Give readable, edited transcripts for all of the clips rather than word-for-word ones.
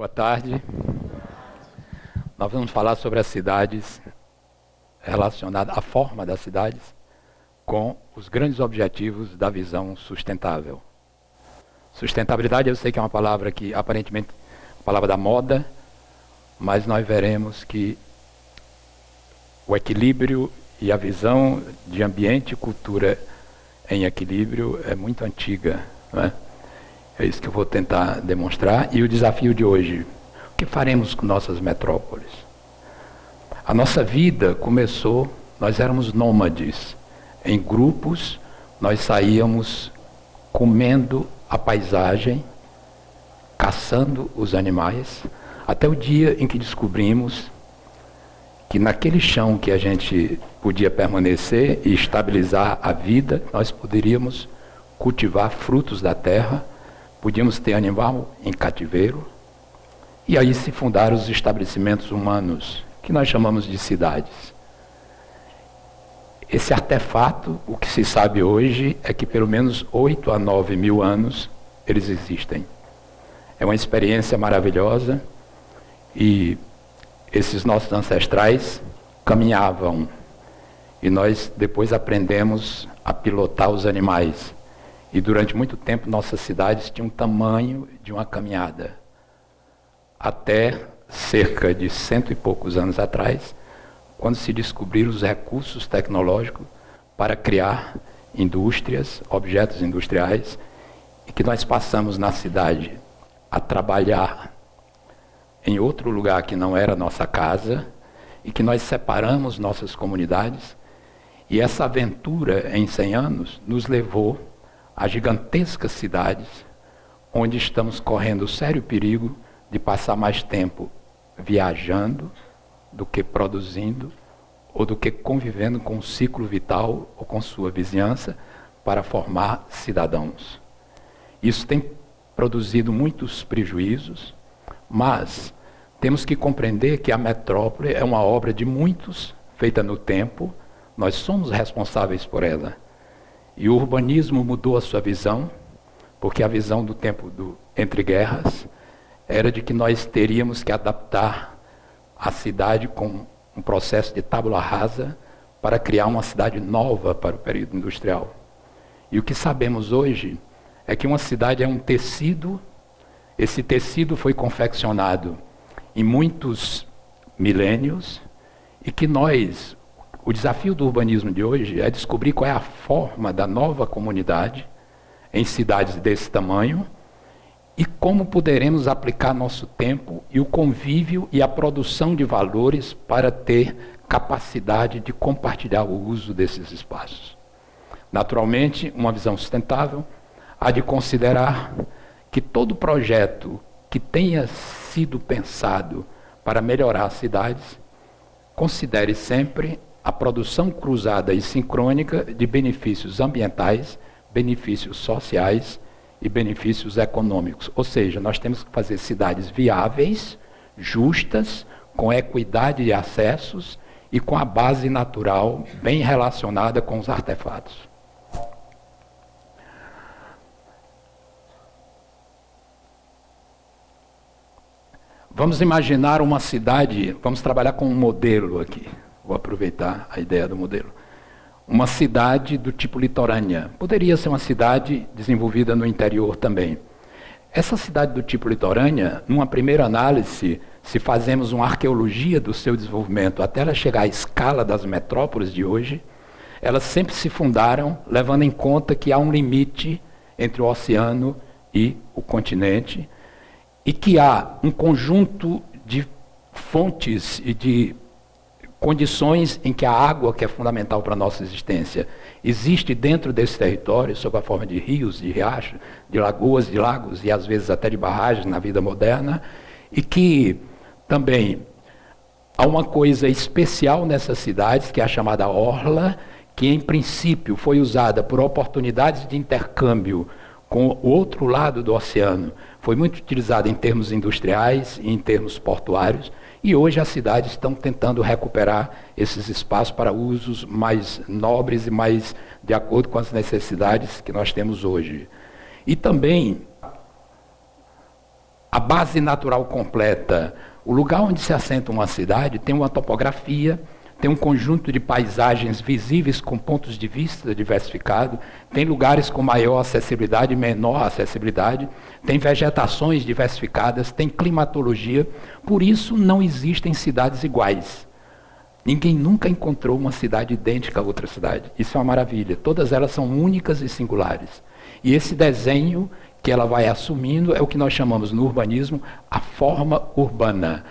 Boa tarde. Nós vamos falar sobre as cidades relacionadas à forma das cidades com os grandes objetivos da visão sustentável. Sustentabilidade, eu sei que é uma palavra que aparentemente é uma palavra da moda, mas nós veremos que o equilíbrio e a visão de ambiente e cultura em equilíbrio é muito antiga, não é? É isso que eu vou tentar demonstrar. E o desafio de hoje: o que faremos com nossas metrópoles? A nossa vida começou, nós éramos nômades. Em grupos, nós saíamos comendo a paisagem, caçando os animais, até o dia em que descobrimos que naquele chão que a gente podia permanecer e estabilizar a vida, nós poderíamos cultivar frutos da terra, podíamos ter animal em cativeiro, e aí se fundaram os estabelecimentos humanos, que nós chamamos de cidades. Esse artefato, o que se sabe hoje é que pelo menos 8 a 9 mil anos eles existem. É uma experiência maravilhosa, e esses nossos ancestrais caminhavam, e nós depois aprendemos a pilotar os animais. E durante muito tempo nossas cidades tinham o tamanho de uma caminhada. Até cerca de 100 e poucos anos atrás, quando se descobriram os recursos tecnológicos para criar indústrias, objetos industriais, e que nós passamos na cidade a trabalhar em outro lugar que não era nossa casa, e que nós separamos nossas comunidades, e essa aventura em 100 anos nos levou a gigantescas cidades, onde estamos correndo o sério perigo de passar mais tempo viajando do que produzindo, ou do que convivendo com o ciclo vital ou com sua vizinhança para formar cidadãos. Isso tem produzido muitos prejuízos, mas temos que compreender que a metrópole é uma obra de muitos, feita no tempo, nós somos responsáveis por ela. E o urbanismo mudou a sua visão, porque a visão do tempo entre guerras era de que nós teríamos que adaptar a cidade com um processo de tábula rasa para criar uma cidade nova para o período industrial. E o que sabemos hoje é que uma cidade é um tecido, esse tecido foi confeccionado em muitos milênios, e que nós, o desafio do urbanismo de hoje é descobrir qual é a forma da nova comunidade em cidades desse tamanho e como poderemos aplicar nosso tempo e o convívio e a produção de valores para ter capacidade de compartilhar o uso desses espaços. Naturalmente, uma visão sustentável há de considerar que todo projeto que tenha sido pensado para melhorar as cidades considere sempre a produção cruzada e sincrônica de benefícios ambientais, benefícios sociais e benefícios econômicos. Ou seja, nós temos que fazer cidades viáveis, justas, com equidade de acessos e com a base natural bem relacionada com os artefatos. Vamos imaginar uma cidade, vamos trabalhar com um modelo aqui. Vou aproveitar a ideia do modelo. Uma cidade do tipo litorânea. Poderia ser uma cidade desenvolvida no interior também. Essa cidade do tipo litorânea, numa primeira análise, se fazemos uma arqueologia do seu desenvolvimento até ela chegar à escala das metrópoles de hoje, elas sempre se fundaram levando em conta que há um limite entre o oceano e o continente, e que há um conjunto de fontes e de condições em que a água, que é fundamental para a nossa existência, existe dentro desse território, sob a forma de rios, de riachos, de lagoas, de lagos e às vezes até de barragens na vida moderna, e que também há uma coisa especial nessas cidades, que é a chamada orla, que em princípio foi usada por oportunidades de intercâmbio com o outro lado do oceano, foi muito utilizada em termos industriais e em termos portuários, e hoje as cidades estão tentando recuperar esses espaços para usos mais nobres e mais de acordo com as necessidades que nós temos hoje. E também a base natural completa. O lugar onde se assenta uma cidade tem uma topografia, tem um conjunto de paisagens visíveis com pontos de vista diversificados, tem lugares com maior acessibilidade e menor acessibilidade, tem vegetações diversificadas, tem climatologia. Por isso não existem cidades iguais. Ninguém nunca encontrou uma cidade idêntica a outra cidade. Isso é uma maravilha. Todas elas são únicas e singulares. E esse desenho que ela vai assumindo é o que nós chamamos no urbanismo a forma urbana.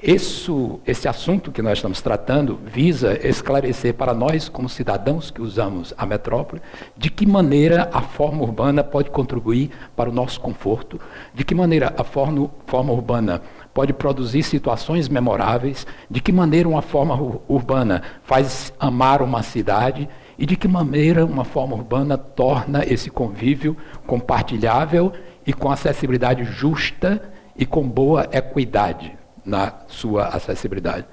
Esse assunto que nós estamos tratando visa esclarecer para nós, como cidadãos que usamos a metrópole, de que maneira a forma urbana pode contribuir para o nosso conforto, de que maneira a forma urbana pode produzir situações memoráveis, de que maneira uma forma urbana faz amar uma cidade e de que maneira uma forma urbana torna esse convívio compartilhável e com acessibilidade justa e com boa equidade na sua acessibilidade.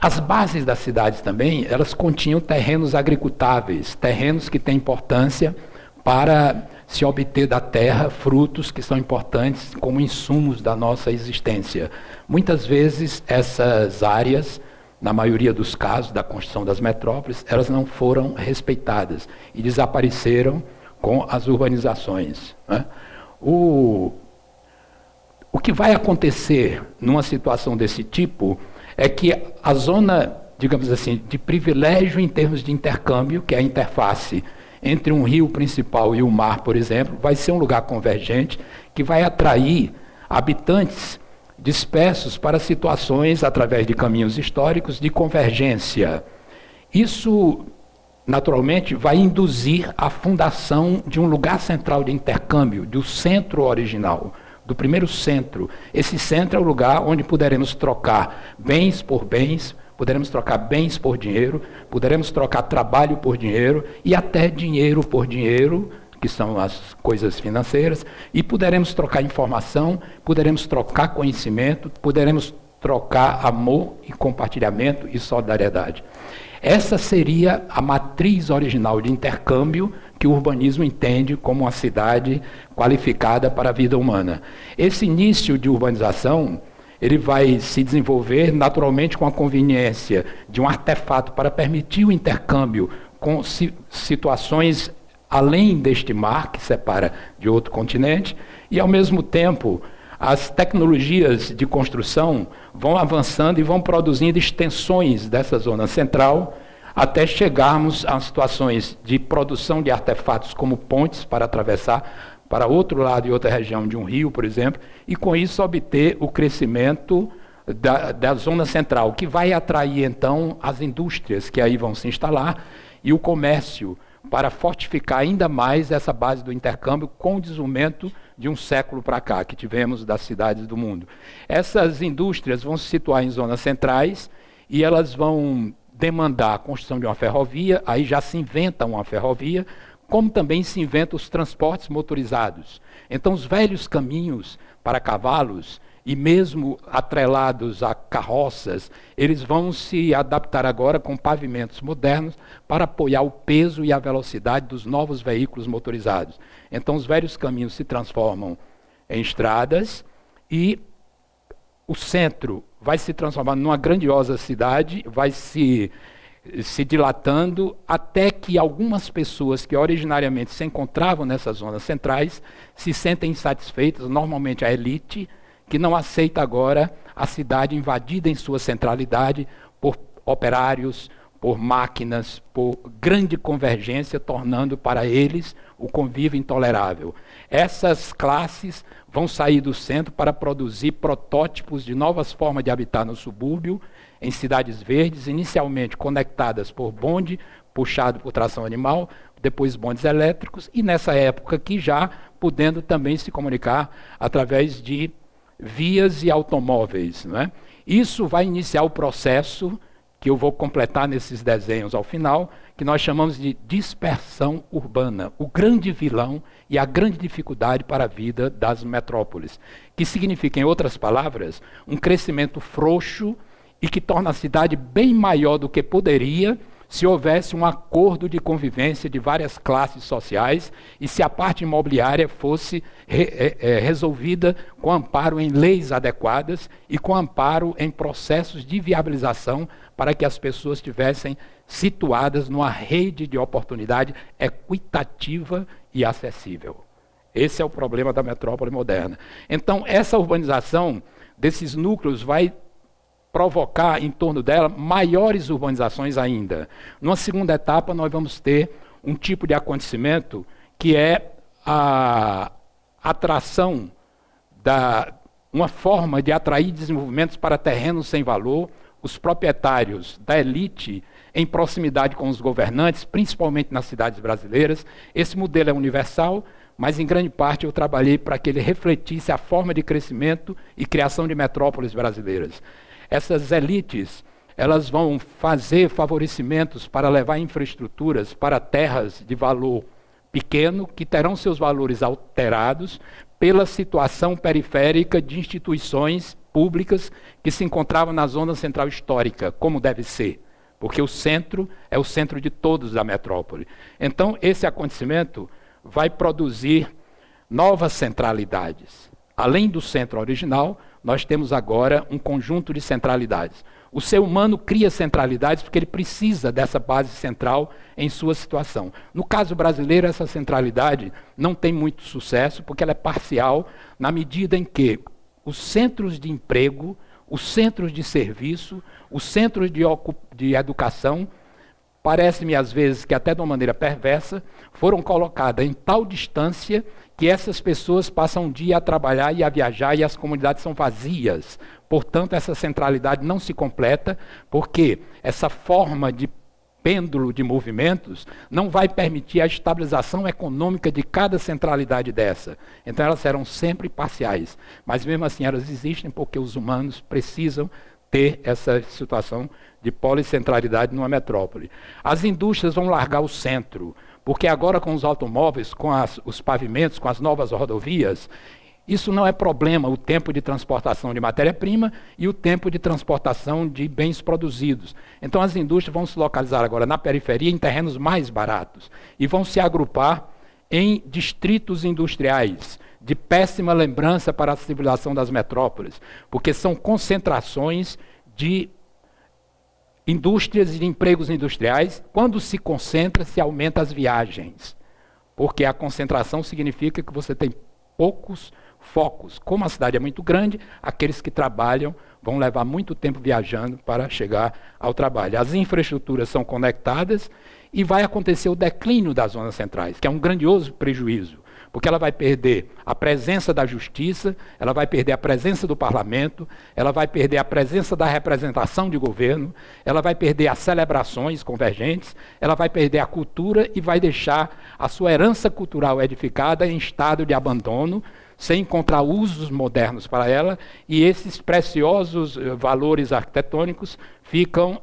As bases das cidades também, elas continham terrenos agricultáveis, terrenos que têm importância para se obter da terra frutos que são importantes como insumos da nossa existência. Muitas vezes essas áreas, na maioria dos casos da construção das metrópoles, elas não foram respeitadas e desapareceram com as urbanizações, né? O que vai acontecer numa situação desse tipo é que a zona, digamos assim, de privilégio em termos de intercâmbio, que é a interface entre um rio principal e o mar, por exemplo, vai ser um lugar convergente que vai atrair habitantes dispersos para situações, através de caminhos históricos, de convergência. Isso, naturalmente, vai induzir a fundação de um lugar central de intercâmbio, do centro original, do primeiro centro. Esse centro é o lugar onde poderemos trocar bens por bens, poderemos trocar bens por dinheiro, poderemos trocar trabalho por dinheiro e até dinheiro por dinheiro, que são as coisas financeiras, e poderemos trocar informação, poderemos trocar conhecimento, poderemos trocar amor e compartilhamento e solidariedade. Essa seria a matriz original de intercâmbio que o urbanismo entende como uma cidade qualificada para a vida humana. Esse início de urbanização, ele vai se desenvolver naturalmente com a conveniência de um artefato para permitir o intercâmbio com situações além deste mar que separa de outro continente, e ao mesmo tempo as tecnologias de construção vão avançando e vão produzindo extensões dessa zona central até chegarmos a situações de produção de artefatos como pontes para atravessar para outro lado e outra região de um rio, por exemplo, e com isso obter o crescimento da zona central, que vai atrair então as indústrias que aí vão se instalar e o comércio, para fortificar ainda mais essa base do intercâmbio com o desenvolvimento de um século para cá, que tivemos das cidades do mundo. Essas indústrias vão se situar em zonas centrais e elas vão demandar a construção de uma ferrovia, aí já se inventa uma ferrovia, como também se inventam os transportes motorizados. Então, os velhos caminhos para cavalos, e mesmo atrelados a carroças, eles vão se adaptar agora com pavimentos modernos para apoiar o peso e a velocidade dos novos veículos motorizados. Então, os velhos caminhos se transformam em estradas e o centro vai se transformar numa grandiosa cidade, vai se dilatando até que algumas pessoas que originariamente se encontravam nessas zonas centrais se sentem insatisfeitas, normalmente a elite, que não aceita agora a cidade invadida em sua centralidade por operários, por máquinas, por grande convergência, tornando para eles o convívio intolerável. Essas classes vão sair do centro para produzir protótipos de novas formas de habitar no subúrbio, em cidades verdes, inicialmente conectadas por bonde, puxado por tração animal, depois bondes elétricos, e nessa época aqui já podendo também se comunicar através de vias e automóveis, não é? Isso vai iniciar o processo que eu vou completar nesses desenhos ao final, que nós chamamos de dispersão urbana, o grande vilão e a grande dificuldade para a vida das metrópoles, que significa, em outras palavras, um crescimento frouxo e que torna a cidade bem maior do que poderia se houvesse um acordo de convivência de várias classes sociais e se a parte imobiliária fosse resolvida com amparo em leis adequadas e com amparo em processos de viabilização para que as pessoas estivessem situadas numa rede de oportunidade equitativa e acessível. Esse é o problema da metrópole moderna. Então, essa urbanização desses núcleos vai provocar em torno dela maiores urbanizações ainda. Numa segunda etapa, nós vamos ter um tipo de acontecimento que é a atração, uma forma de atrair desenvolvimentos para terrenos sem valor, os proprietários da elite em proximidade com os governantes, principalmente nas cidades brasileiras. Esse modelo é universal, mas em grande parte eu trabalhei para que ele refletisse a forma de crescimento e criação de metrópoles brasileiras. Essas elites, elas vão fazer favorecimentos para levar infraestruturas para terras de valor pequeno, que terão seus valores alterados pela situação periférica de instituições públicas que se encontravam na zona central histórica, como deve ser, porque o centro é o centro de todos da metrópole. Então, esse acontecimento vai produzir novas centralidades. Além do centro original, nós temos agora um conjunto de centralidades. O ser humano cria centralidades porque ele precisa dessa base central em sua situação. No caso brasileiro, essa centralidade não tem muito sucesso porque ela é parcial na medida em que os centros de emprego, os centros de serviço, os centros de educação, parece-me às vezes que até de uma maneira perversa, foram colocadas em tal distância que essas pessoas passam um dia a trabalhar e a viajar e as comunidades são vazias. Portanto, essa centralidade não se completa, porque essa forma de pêndulo de movimentos não vai permitir a estabilização econômica de cada centralidade dessa. Então elas serão sempre parciais. Mas mesmo assim elas existem porque os humanos precisam ter essa situação de policentralidade numa metrópole. As indústrias vão largar o centro, porque agora com os automóveis, com os pavimentos, com as novas rodovias, isso não é problema, o tempo de transportação de matéria-prima e o tempo de transportação de bens produzidos. Então as indústrias vão se localizar agora na periferia, em terrenos mais baratos, e vão se agrupar em distritos industriais, de péssima lembrança para a civilização das metrópoles, porque são concentrações de indústrias e de empregos industriais. Quando se concentra, se aumenta as viagens, porque a concentração significa que você tem poucos focos. Como a cidade é muito grande, aqueles que trabalham vão levar muito tempo viajando para chegar ao trabalho. As infraestruturas são conectadas e vai acontecer o declínio das zonas centrais, que é um grandioso prejuízo, porque ela vai perder a presença da justiça, ela vai perder a presença do parlamento, ela vai perder a presença da representação de governo, ela vai perder as celebrações convergentes, ela vai perder a cultura e vai deixar a sua herança cultural edificada em estado de abandono, sem encontrar usos modernos para ela, e esses preciosos valores arquitetônicos ficam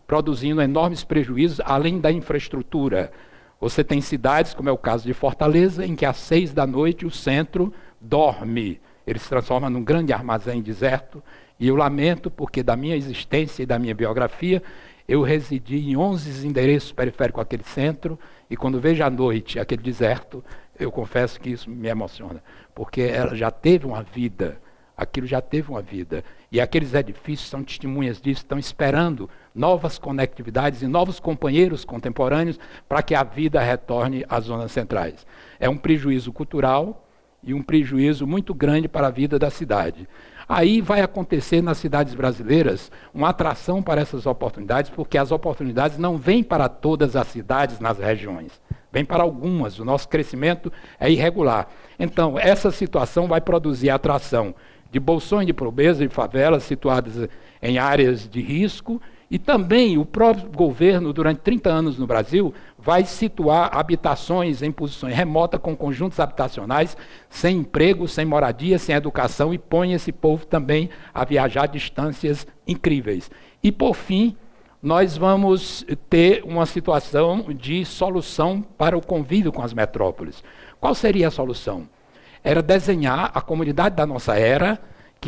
produzindo enormes prejuízos, além da infraestrutura. Você tem cidades, como é o caso de Fortaleza, em que às 6 da noite o centro dorme. Ele se transforma num grande armazém deserto, e eu lamento porque da minha existência e da minha biografia, eu residi em 11 endereços periféricos àquele centro, e quando vejo à noite aquele deserto, eu confesso que isso me emociona, porque ela já teve uma vida, aquilo já teve uma vida, e aqueles edifícios são testemunhas disso, estão esperando novas conectividades e novos companheiros contemporâneos para que a vida retorne às zonas centrais. É um prejuízo cultural e um prejuízo muito grande para a vida da cidade. Aí vai acontecer nas cidades brasileiras uma atração para essas oportunidades, porque as oportunidades não vêm para todas as cidades nas regiões, vêm para algumas. O nosso crescimento é irregular. Então, essa situação vai produzir a atração de bolsões de pobreza e favelas situadas em áreas de risco, e também o próprio governo, durante 30 anos no Brasil, vai situar habitações em posições remotas com conjuntos habitacionais, sem emprego, sem moradia, sem educação, e põe esse povo também a viajar distâncias incríveis. E, por fim, nós vamos ter uma situação de solução para o convívio com as metrópoles. Qual seria a solução? Era desenhar a comunidade da nossa era,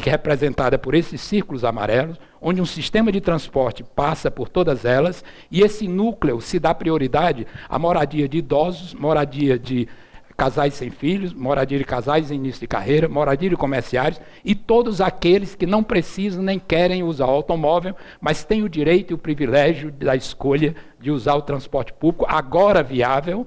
que é representada por esses círculos amarelos, onde um sistema de transporte passa por todas elas, e esse núcleo se dá prioridade à moradia de idosos, moradia de casais sem filhos, moradia de casais em início de carreira, moradia de comerciários e todos aqueles que não precisam nem querem usar o automóvel, mas têm o direito e o privilégio da escolha de usar o transporte público, agora viável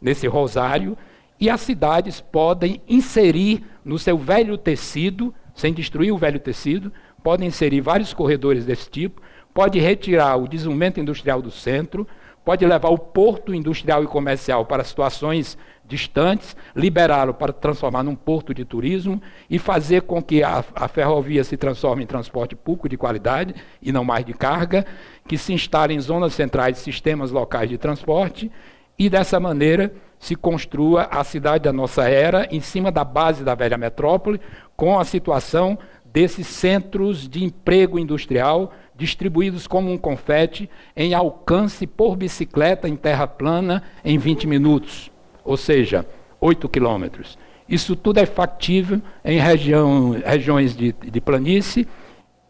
nesse rosário, e as cidades podem inserir no seu velho tecido, sem destruir o velho tecido, podem inserir vários corredores desse tipo, pode retirar o desenvolvimento industrial do centro, pode levar o porto industrial e comercial para situações distantes, liberá-lo para transformar num porto de turismo e fazer com que a ferrovia se transforme em transporte público de qualidade e não mais de carga, que se instalem em zonas centrais sistemas locais de transporte e, dessa maneira, se construa a cidade da nossa era em cima da base da velha metrópole, com a situação desses centros de emprego industrial distribuídos como um confete em alcance por bicicleta em terra plana em 20 minutos, ou seja, 8 quilômetros. Isso tudo é factível em regiões de planície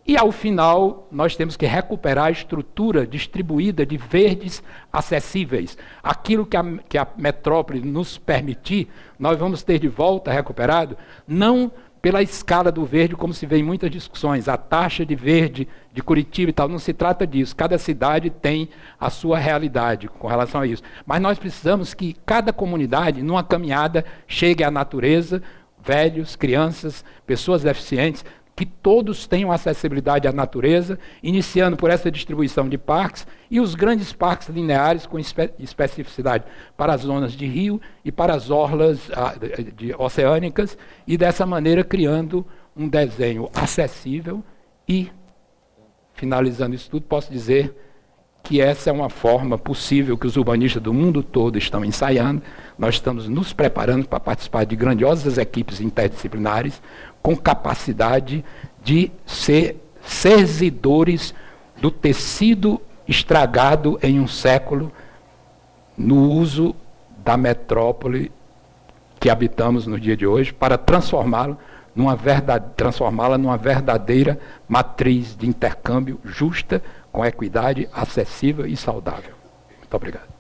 e, ao final, nós temos que recuperar a estrutura distribuída de verdes acessíveis. Aquilo que a metrópole nos permitir, nós vamos ter de volta recuperado, não pela escala do verde, como se vê em muitas discussões, a taxa de verde de Curitiba e tal, não se trata disso. Cada cidade tem a sua realidade com relação a isso. Mas nós precisamos que cada comunidade, numa caminhada, chegue à natureza, velhos, crianças, pessoas deficientes, que todos tenham acessibilidade à natureza, iniciando por essa distribuição de parques e os grandes parques lineares com especificidade para as zonas de rio e para as orlas oceânicas, e dessa maneira criando um desenho acessível e, finalizando isso tudo, posso dizer que essa é uma forma possível que os urbanistas do mundo todo estão ensaiando. Nós estamos nos preparando para participar de grandiosas equipes interdisciplinares com capacidade de ser servidores do tecido estragado em um século no uso da metrópole que habitamos no dia de hoje, para transformá-la numa verdadeira matriz de intercâmbio justa, com equidade, acessível e saudável. Muito obrigado.